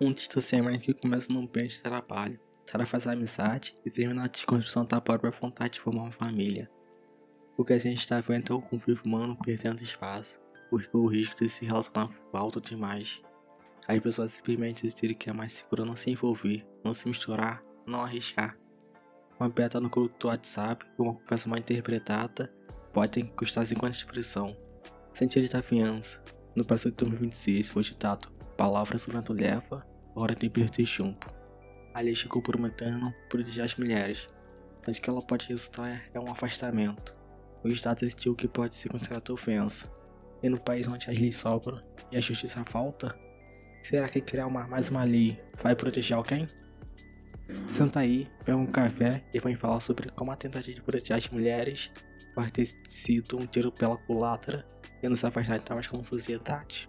Um distanciamento que começa num ambiente de trabalho, tarefas amizade e termina na desconstrução da própria vontade de formar uma família. O que a gente está vendo é o convívio humano perdendo espaço, porque o risco de se relacionar foi alto demais. As pessoas simplesmente decidiram que é mais seguro não se envolver, não se misturar, não arriscar. Uma piada no grupo do WhatsApp, uma conversa mal interpretada, pode custar 50 de prisão. Sem direito da fiança. No Brasil de 2026, o ditado "Palavras o vento leva, hora de perder chumbo". A lei chegou prometendo proteger as mulheres, mas o que ela pode resultar é um afastamento. O Estado decidiu o que pode ser considerado ofensa. E no país onde as leis sobram e a justiça falta, será que criar mais uma lei vai proteger alguém? Senta aí, pega um café e vamos falar sobre como a tentativa de proteger as mulheres pode ter sido um tiro pela culatra e nos afastar de mais como sociedade.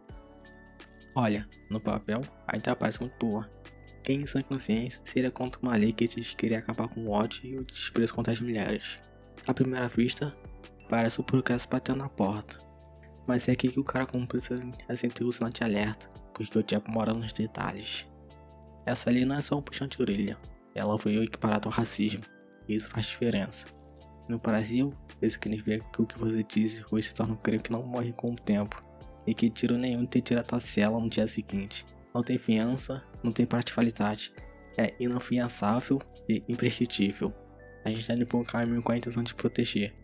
Olha, no papel ainda parece muito boa. Quem em sã consciência seria contra uma lei que diz que queria acabar com o ódio e o desprezo contra as mulheres? À primeira vista, parece o progresso batendo na porta. Mas é aqui que o cara precisa acender o sinal de alerta, porque o diabo mora nos detalhes. Essa lei não é só um puxão de orelha, ela foi equiparada ao racismo, e isso faz diferença. No Brasil, isso significa que o que você diz hoje se torna um crime que não morre com o tempo, e que tiro nenhum te tira da cela no dia seguinte. Não tem fiança, não tem parcialidade, é inafiançável e imprescritível. A gente está indo por um caminho com a intenção de proteger,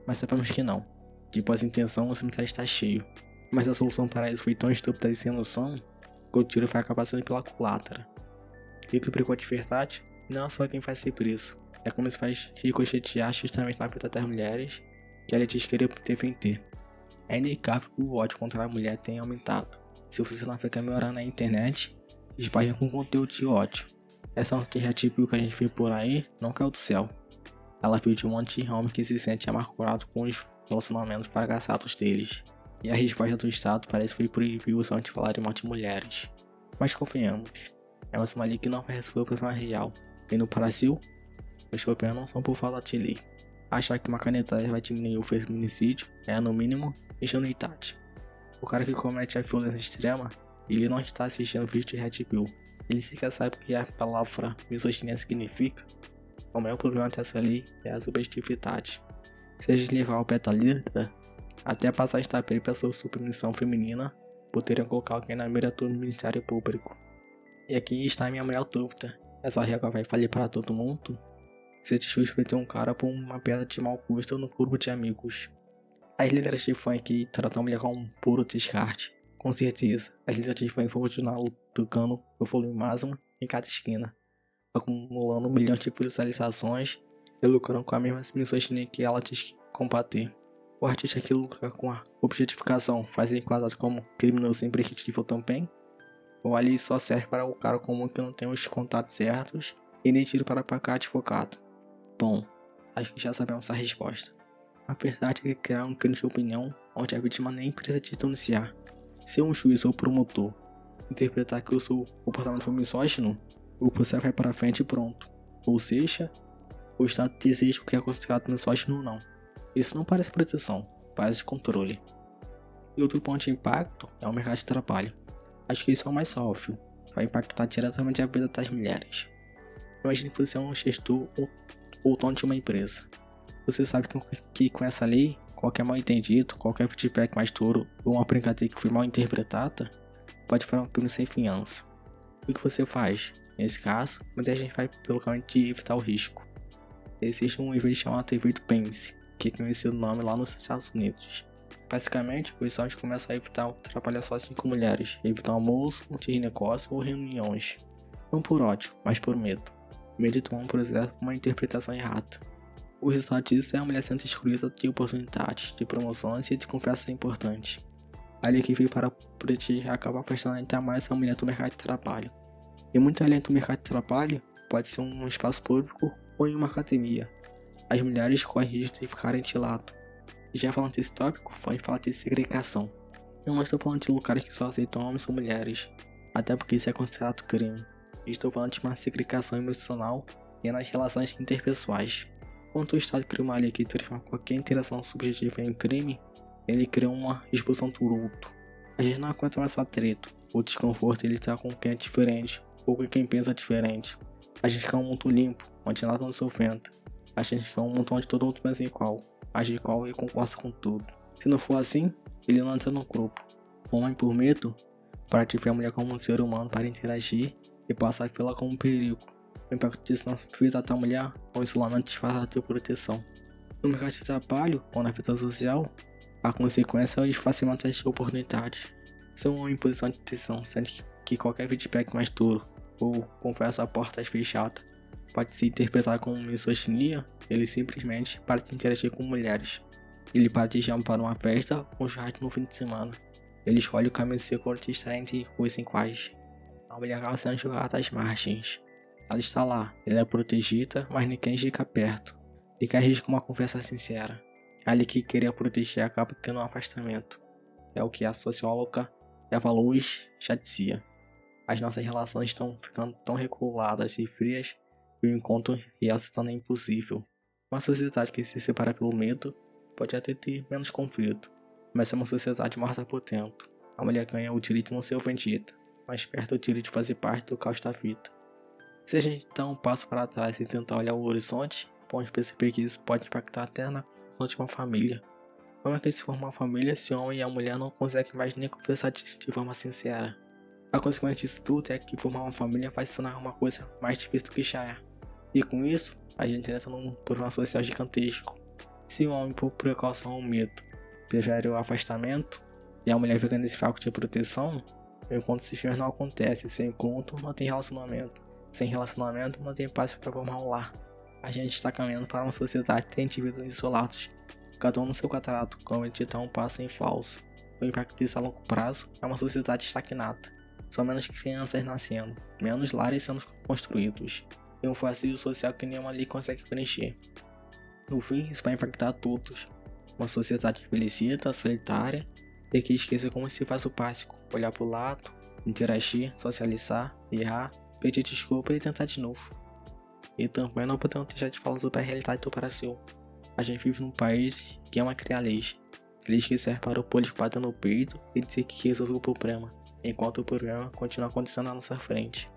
mas sabemos que não. De boas intenções, o cemitério está cheio, mas a solução para isso foi tão estúpida e sem noção que o tiro vai acabar sendo pela culatra. E o que brigou de verdade não é só quem faz ser preso, é como se faz ricochetear justamente na vida das mulheres que ela diz querer defender. É inegável que o ódio contra a mulher tenha aumentado. Se você não fica melhorando na internet, esbarra com conteúdo de ódio. Essa estereótipo que a gente vê por aí não caiu do céu. Ela veio de um monte de homem que se sente amargurado com os relacionamentos fracassados deles. E a resposta do Estado parece que foi proibir o som de falar de morte de mulheres. Mas confiamos, é uma lei que não vai resolver o problema real. E no Brasil, os problemas não são por falta de lei. Achar que uma canetada vai diminuir o feminicídio é, no mínimo, ingenuidade. O cara que comete a violência extrema, ele não está assistindo vídeo de Red Pill. Ele sequer sabe o que a palavra misoginia significa. O maior problema dessa lei é a subjetividade. Seja levar ao pé da letra, até passar a estar para sua submissão feminina, poderiam colocar alguém na mira do Ministério Público. E aqui está a minha maior dúvida. Essa regra vai valer para todo mundo? Se desrespeitar um cara por uma piada de mau gosto no grupo de amigos. As líderes de funk tratam a mulher como um puro descarte. Com certeza, as líderes de funk vão continuar tocando no volume máximo em cada esquina, acumulando milhões de visualizações e lucrando com a mesma misoginia que ela diz combater. O artista que lucra com a objetificação faz ser enquadrado como criminoso imprescritível também? Ou ali só serve para o cara comum que não tem os contatos certos e nem tiro para pagar advogado? Bom, acho que já sabemos a resposta. A verdade é que criar um crime de opinião onde a vítima nem precisa de denunciar. Se um juiz ou promotor interpretar que o seu comportamento foi misógino, o processo vai para frente e pronto. Ou seja, o Estado deseja o que é considerado misógino ou não. Isso não parece proteção, parece controle. E outro ponto de impacto é o mercado de trabalho. Acho que isso é o mais óbvio, vai impactar diretamente a vida das mulheres. Imagine que você é um gestor ou dono de uma empresa. Você sabe que com essa lei, qualquer mal entendido, qualquer feedback mais duro ou uma brincadeira que foi mal interpretada, pode fazer um crime sem fiança. O que você faz? Nesse caso, muita gente vai pelo caminho de evitar o risco. Existe um evento chamado evento Pence, que é conhecido o nome lá nos Estados Unidos. Basicamente, os homens começam a evitar trabalhar sozinhos com mulheres, evitar almoço, de negócio ou reuniões. Não por ódio, mas por medo. Medo de tomar, por exemplo, uma interpretação errada. O resultado disso é a mulher sendo excluída de oportunidades, de promoções e de conversas importantes. A lei que veio para proteger acaba afastando ainda mais a mulher do mercado de trabalho. E muito além do mercado de trabalho, pode ser um espaço público ou em uma academia. As mulheres correm risco de ficarem de lado. E já falando desse tópico, vamos falar de segregação. Eu não estou falando de lugares que só aceitam homens ou mulheres, até porque isso é considerado crime. Estou falando de uma segregação emocional e nas relações interpessoais. Quando o Estado cria uma lei que transforma qualquer interação subjetiva em crime, ele cria uma expulsão do outro. A gente não aguenta mais só treta, O desconforto ele tá com quem é diferente, ou com quem pensa diferente. A gente quer um mundo limpo, onde nada não se ofenda. A gente quer um mundo onde todo mundo pensa igual, age igual e concorda com tudo. Se não for assim, ele não entra no grupo. O homem por medo, para te ver a mulher como um ser humano para interagir e passar pela como um perigo. O impacto disso na vida da mulher, o isolamento te faz ter proteção. No mercado de trabalho ou na vida social, a consequência é o esfaceamento das oportunidades. Se um homem em posição de tensão sente que qualquer feedback mais duro ou conversa a portas fechadas pode ser interpretado como misoginia, ele simplesmente para de interagir com mulheres. Ele para de chamar para uma festa ou churrasco no fim de semana. Ele escolhe o caminho seguro de estar entre ruas iguais. A mulher acaba sendo jogada às margens. Ela está lá, ela é protegida, mas ninguém chega perto. Ninguém arrisca uma conversa sincera. Ali que queria proteger acaba tendo um afastamento. É o que a socióloga Eva Luz já dizia. As nossas relações estão ficando tão reguladas e frias que o encontro real se torna impossível. Uma sociedade que se separa pelo medo pode até ter menos conflito, mas é uma sociedade morta por dentro. A mulher ganha o direito de não ser ofendida, mas perde o direito de fazer parte do caos da vida. Se a gente dá um passo para trás e tentar olhar o horizonte, pode perceber que isso pode impactar até na construção de uma família. Como é que se forma uma família se o homem e a mulher não conseguem mais nem conversar de forma sincera? A consequência disso tudo é que formar uma família vai se tornar uma coisa mais difícil do que já é. E com isso, a gente entra num problema social gigantesco. Se o homem, por precaução ou medo, prefere o afastamento, e a mulher fica nesse vácuo de proteção, o encontro se firme não acontece. Sem encontro, não tem relacionamento. Sem relacionamento, não tem paz para formar um lar. A gente está caminhando para uma sociedade de indivíduos isolados, cada um no seu quadrado, como editar um passo em falso. O impacto disso a longo prazo é uma sociedade estagnada. São menos crianças nascendo, menos lares sendo construídos, e um vazio social que nenhuma lei consegue preencher. No fim, isso vai impactar todos. Uma sociedade envelhecida, solitária, e que esquece como se faz o básico: olhar pro lado, interagir, socializar, errar, pedir desculpa e tentar de novo. E também não podemos deixar de falar sobre a realidade do Brasil. A gente vive num país que ama criar leis que servem para o político bater no peito e dizer que resolveu o problema, enquanto o problema continua acontecendo à nossa frente.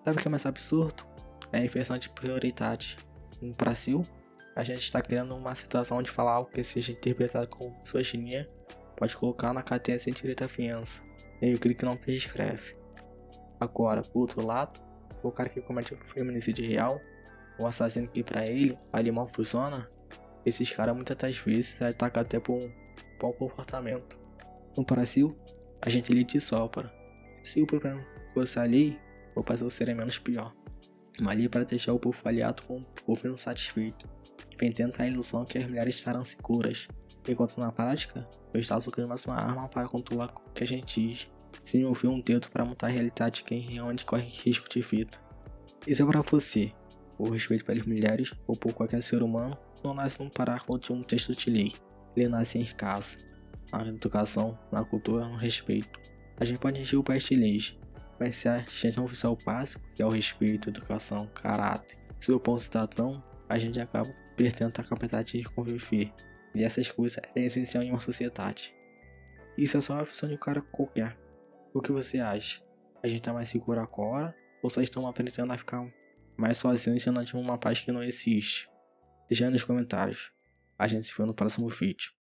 Sabe o que é mais absurdo? É a inversão de prioridade. No Brasil, a gente está criando uma situação onde falar algo que seja interpretado como misoginia pode colocar na cadeia sem direito à fiança, e o crime que não prescreve. Agora, por outro lado, o cara que comete o feminicídio real, o assassino que pra ele a limão funciona, esses caras muitas das vezes atacam até por um bom comportamento. No Brasil, a gente lhe sopra. Se o problema fosse a lei, o Brasil seria menos pior. Uma lei para deixar o povo aliado com o povo insatisfeito, vendendo a ilusão que as mulheres estarão seguras, enquanto na prática, o Estado só cria mais uma arma para controlar o que a gente diz, sem ouvir um dedo para montar a realidade de quem realmente corre risco de vida. Isso é para você. O respeito pelas mulheres, ou por qualquer ser humano, não nasce num parágrafo de um texto de lei. Ele nasce em casa, na educação, na cultura, no respeito. A gente pode encher o país de leis, mas se a gente não fizer o básico, que é o respeito, educação, caráter, ser o bom cidadão, a gente acaba perdendo a capacidade de conviver. E essas coisas é essencial em uma sociedade. Isso é só uma visão de um cara qualquer. O que você acha? A gente tá mais seguro agora? Ou só estamos aprendendo a ficar mais sozinhos e andando de uma paz que não existe? Deixa aí nos comentários. A gente se vê no próximo vídeo.